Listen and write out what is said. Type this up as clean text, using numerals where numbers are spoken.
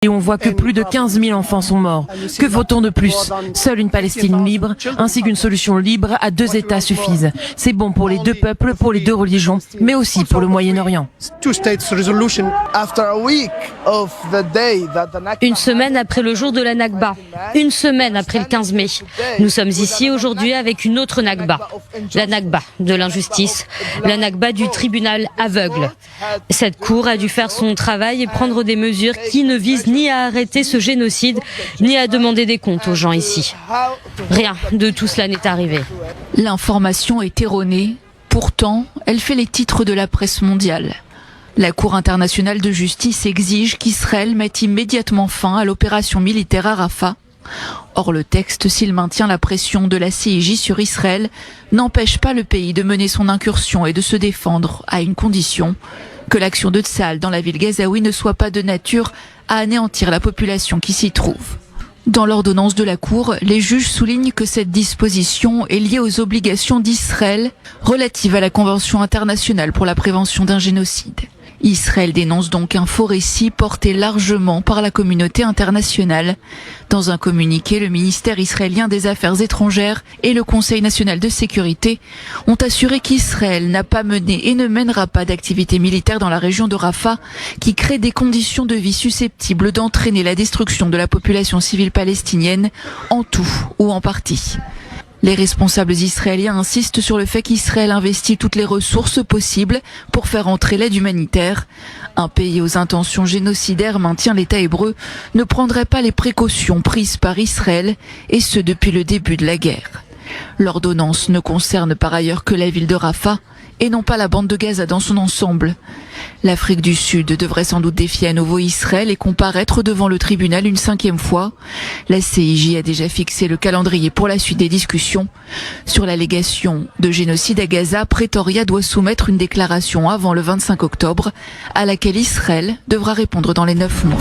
Et on voit que plus de 15 000 enfants sont morts. Que faut-on de plus? Seule une Palestine libre, ainsi qu'une solution libre à 2 États suffisent. C'est bon pour les 2 peuples, pour les 2 religions, mais aussi pour le Moyen-Orient. Une semaine après le jour de la Nakba, une semaine après le 15 mai, nous sommes ici aujourd'hui avec une autre Nakba. La Nakba de l'injustice, la Nakba du tribunal aveugle. Cette cour a dû faire son travail et prendre des mesures qui ne visent ni à arrêter ce génocide, ni à demander des comptes aux gens ici. Rien de tout cela n'est arrivé. L'information est erronée, pourtant elle fait les titres de la presse mondiale. La Cour internationale de justice exige qu'Israël mette immédiatement fin à l'opération militaire à Rafah. Or le texte, s'il maintient la pression de la CIJ sur Israël, n'empêche pas le pays de mener son incursion et de se défendre, à une condition: que l'action de Tsahal dans la ville gazaoui ne soit pas de nature à anéantir la population qui s'y trouve. Dans l'ordonnance de la Cour, les juges soulignent que cette disposition est liée aux obligations d'Israël relatives à la Convention internationale pour la prévention d'un génocide. Israël dénonce donc un faux récit porté largement par la communauté internationale. Dans un communiqué, le ministère israélien des Affaires étrangères et le Conseil national de sécurité ont assuré qu'Israël n'a pas mené et ne mènera pas d'activité militaire dans la région de Rafah qui crée des conditions de vie susceptibles d'entraîner la destruction de la population civile palestinienne en tout ou en partie. Les responsables israéliens insistent sur le fait qu'Israël investit toutes les ressources possibles pour faire entrer l'aide humanitaire. Un pays aux intentions génocidaires, maintient l'État hébreu, ne prendrait pas les précautions prises par Israël, et ce depuis le début de la guerre. L'ordonnance ne concerne par ailleurs que la ville de Rafah et non pas la bande de Gaza dans son ensemble. L'Afrique du Sud devrait sans doute défier à nouveau Israël et comparaître devant le tribunal une 5e fois. La CIJ a déjà fixé le calendrier pour la suite des discussions. Sur l'allégation de génocide à Gaza, Pretoria doit soumettre une déclaration avant le 25 octobre, à laquelle Israël devra répondre dans les 9 mois.